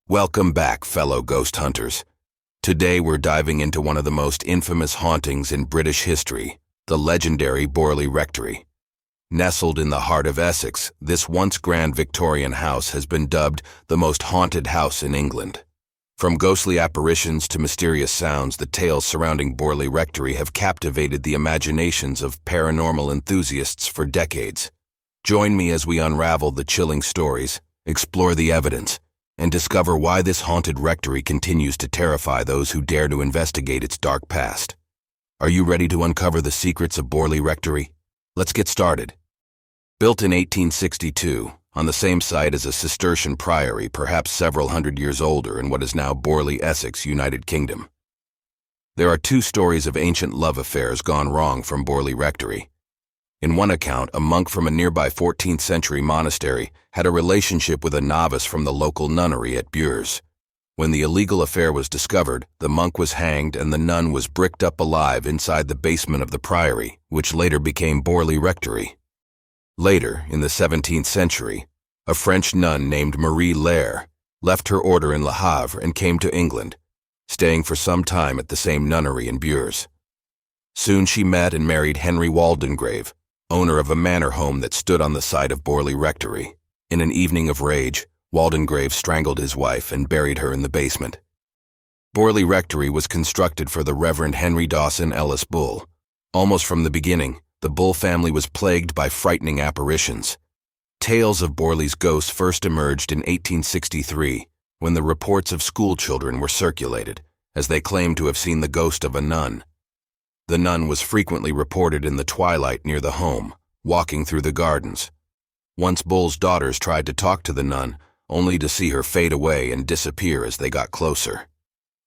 Welcome back, fellow ghost hunters. Today we're diving into one of the most infamous hauntings in British history, the legendary Borley Rectory. Nestled in the heart of Essex, this once grand Victorian house has been dubbed the most haunted house in England. From ghostly apparitions to mysterious sounds, the tales surrounding Borley Rectory have captivated the imaginations of paranormal enthusiasts for decades. Join me as we unravel the chilling stories, explore the evidence, and discover why this haunted rectory continues to terrify those who dare to investigate its dark past. Are you ready to uncover the secrets of Borley Rectory? Let's get started. Built in 1862, on the same site as a Cistercian priory, perhaps several hundred years older in what is now Borley, Essex, United Kingdom. There are two stories of ancient love affairs gone wrong from Borley Rectory. In one account, a monk from a nearby 14th century monastery had a relationship with a novice from the local nunnery at Bures. When the illegal affair was discovered, the monk was hanged and the nun was bricked up alive inside the basement of the priory, which later became Borley Rectory. Later, in the 17th century, a French nun named Marie Lair left her order in Le Havre and came to England, staying for some time at the same nunnery in Bures. Soon she met and married Henry Waldengrave, owner of a manor home that stood on the site of Borley Rectory. In an evening of rage, Waldengrave strangled his wife and buried her in the basement. Borley Rectory was constructed for the Reverend Henry Dawson Ellis Bull. Almost from the beginning, the Bull family was plagued by frightening apparitions. Tales of Borley's ghosts first emerged in 1863, when the reports of schoolchildren were circulated, as they claimed to have seen the ghost of a nun. The nun was frequently reported in the twilight near the home, walking through the gardens. Once Bull's daughters tried to talk to the nun, only to see her fade away and disappear as they got closer.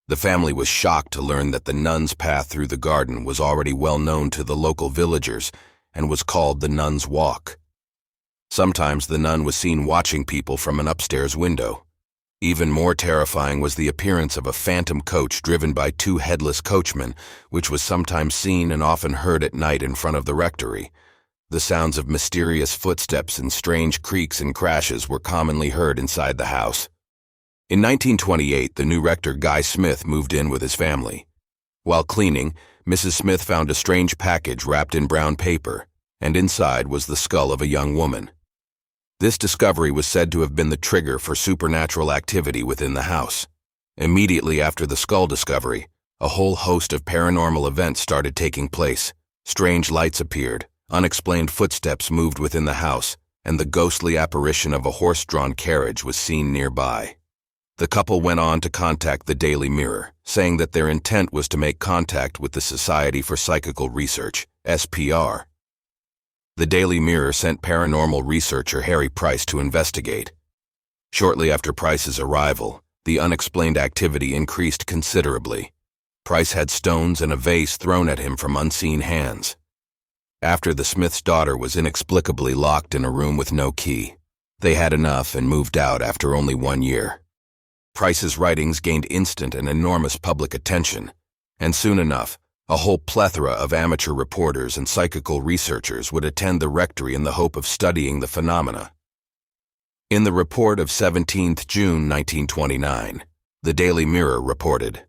The family was shocked to learn that the nun's path through the garden was already well known to the local villagers and was called the Nun's Walk. Sometimes the nun was seen watching people from an upstairs window. Even more terrifying was the appearance of a phantom coach driven by two headless coachmen, which was sometimes seen and often heard at night in front of the rectory. The sounds of mysterious footsteps and strange creaks and crashes were commonly heard inside the house. In 1928, the new rector, Guy Smith, moved in with his family. While cleaning, Mrs. Smith found a strange package wrapped in brown paper, and inside was the skull of a young woman. This discovery was said to have been the trigger for supernatural activity within the house. Immediately after the skull discovery, a whole host of paranormal events started taking place. Strange lights appeared, unexplained footsteps moved within the house, and the ghostly apparition of a horse-drawn carriage was seen nearby. The couple went on to contact the Daily Mirror, saying that their intent was to make contact with the Society for Psychical Research, SPR. The Daily Mirror sent paranormal researcher Harry Price to investigate. Shortly after Price's arrival, the unexplained activity increased considerably. Price had stones and a vase thrown at him from unseen hands. After the Smith's daughter was inexplicably locked in a room with no key, they had enough and moved out after only 1 year. Price's writings gained instant and enormous public attention, and soon enough, a whole plethora of amateur reporters and psychical researchers would attend the rectory in the hope of studying the phenomena. In the report of 17th June 1929, the Daily Mirror reported,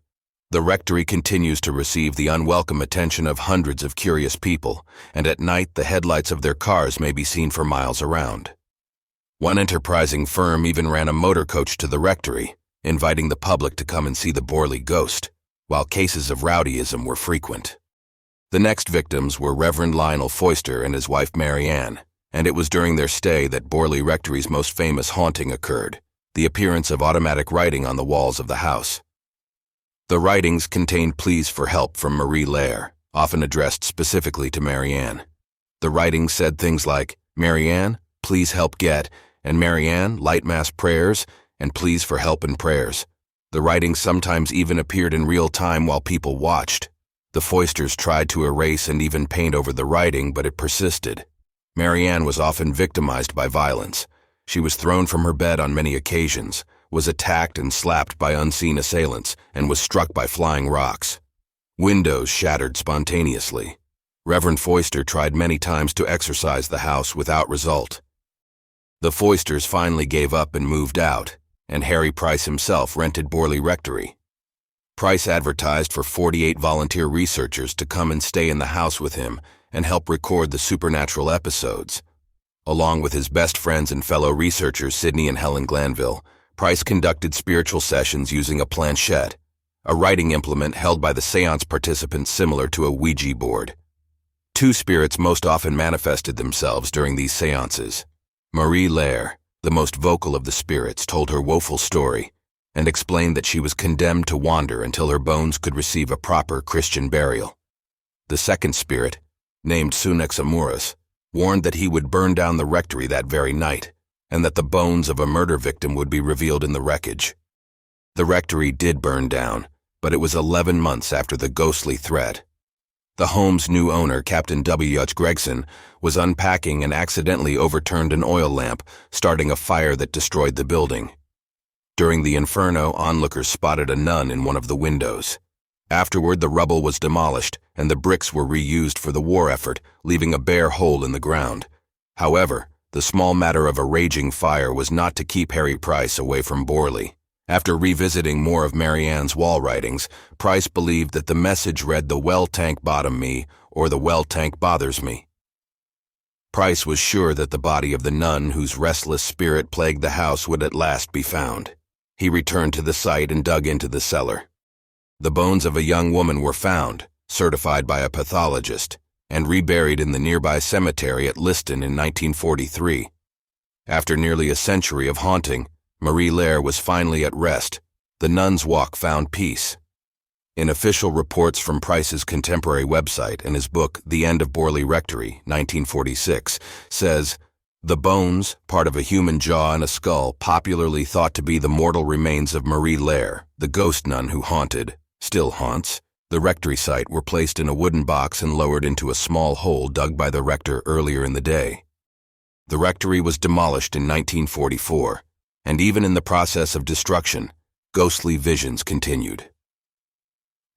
"The rectory continues to receive the unwelcome attention of hundreds of curious people, and at night the headlights of their cars may be seen for miles around." One enterprising firm even ran a motor coach to the rectory, inviting the public to come and see the Borley ghost, while cases of rowdyism were frequent. The next victims were Reverend Lionel Foyster and his wife Mary Ann, and it was during their stay that Borley Rectory's most famous haunting occurred, the appearance of automatic writing on the walls of the house. The writings contained pleas for help from Marie Lair, often addressed specifically to Mary Ann. The writings said things like, "Mary Ann, please help get," and "Mary Ann, light mass prayers," and pleas for help and prayers. The writings sometimes even appeared in real time while people watched. The Foysters tried to erase and even paint over the writing, but it persisted. Mary Ann was often victimized by violence. She was thrown from her bed on many occasions, was attacked and slapped by unseen assailants, and was struck by flying rocks. Windows shattered spontaneously. Reverend Foyster tried many times to exorcise the house without result. The Foysters finally gave up and moved out, and Harry Price himself rented Borley Rectory. Price advertised for 48 volunteer researchers to come and stay in the house with him and help record the supernatural episodes. Along with his best friends and fellow researchers Sidney and Helen Glanville, Price conducted spiritual sessions using a planchette, a writing implement held by the seance participants similar to a Ouija board. Two spirits most often manifested themselves during these seances. Marie Lair, the most vocal of the spirits, told her woeful story and explained that she was condemned to wander until her bones could receive a proper Christian burial. The second spirit, named Sunex Amoris, warned that he would burn down the rectory that very night, and that the bones of a murder victim would be revealed in the wreckage. The rectory did burn down, but it was 11 months after the ghostly threat. The home's new owner, Captain W. H. Gregson, was unpacking and accidentally overturned an oil lamp, starting a fire that destroyed the building. During the inferno, onlookers spotted a nun in one of the windows. Afterward, the rubble was demolished, and the bricks were reused for the war effort, leaving a bare hole in the ground. However, the small matter of a raging fire was not to keep Harry Price away from Borley. After revisiting more of Marianne's wall writings, Price believed that the message read, "The well tank bottom me," or "The well tank bothers me." Price was sure that the body of the nun whose restless spirit plagued the house would at last be found. He returned to the site and dug into the cellar. The bones of a young woman were found, certified by a pathologist, and reburied in the nearby cemetery at Liston in 1943. After nearly a century of haunting, Marie Lair was finally at rest. The Nun's Walk found peace. In official reports from Price's contemporary website and his book, The End of Borley Rectory, 1946, says, "The bones, part of a human jaw and a skull, popularly thought to be the mortal remains of Marie Lair, the ghost nun who still haunts, the rectory site, were placed in a wooden box and lowered into a small hole dug by the rector earlier in the day." The rectory was demolished in 1944, and even in the process of destruction, ghostly visions continued.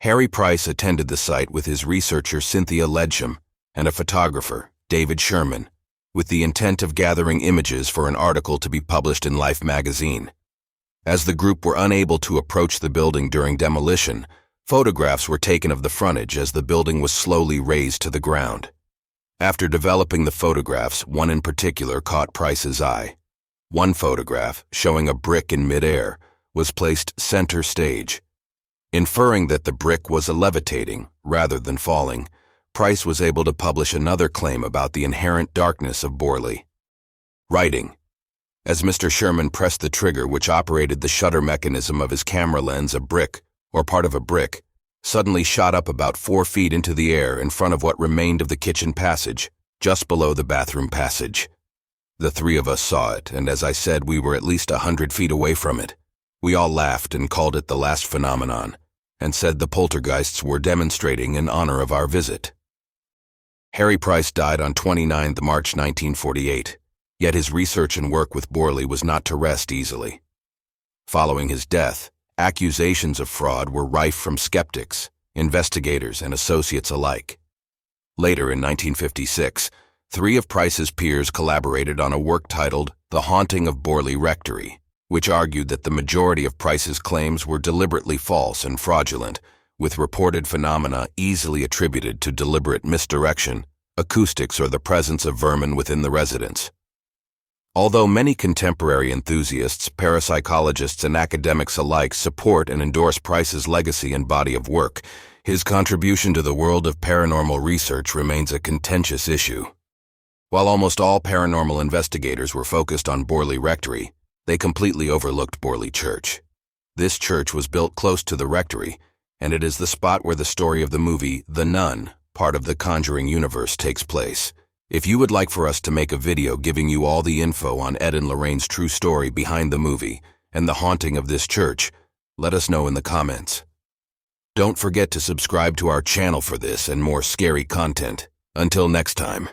Harry Price attended the site with his researcher Cynthia Ledsham and a photographer, David Sherman, with the intent of gathering images for an article to be published in Life magazine. As the group were unable to approach the building during demolition, photographs were taken of the frontage as the building was slowly razed to the ground. After developing the photographs, one in particular caught Price's eye. One photograph, showing a brick in midair, was placed center stage. Inferring that the brick was levitating rather than falling, Price was able to publish another claim about the inherent darkness of Borley. Writing. As Mr. Sherman pressed the trigger which operated the shutter mechanism of his camera lens, a brick, or part of a brick, suddenly shot up about 4 feet into the air in front of what remained of the kitchen passage, just below the bathroom passage. The three of us saw it, and as I said, we were at least 100 feet away from it. We all laughed and called it the last phenomenon, and said the poltergeists were demonstrating in honor of our visit. Harry Price died on 29 March 1948, yet his research and work with Borley was not to rest easily. Following his death, accusations of fraud were rife from skeptics, investigators, and associates alike. Later in 1956, 3 of Price's peers collaborated on a work titled The Haunting of Borley Rectory, which argued that the majority of Price's claims were deliberately false and fraudulent, with reported phenomena easily attributed to deliberate misdirection, acoustics, or the presence of vermin within the residence. Although many contemporary enthusiasts, parapsychologists, and academics alike support and endorse Price's legacy and body of work, his contribution to the world of paranormal research remains a contentious issue. While almost all paranormal investigators were focused on Borley Rectory, they completely overlooked Borley Church. This church was built close to the rectory, and it is the spot where the story of the movie The Nun, part of the Conjuring universe, takes place. If you would like for us to make a video giving you all the info on Ed and Lorraine's true story behind the movie and the haunting of this church, let us know in the comments. Don't forget to subscribe to our channel for this and more scary content. Until next time.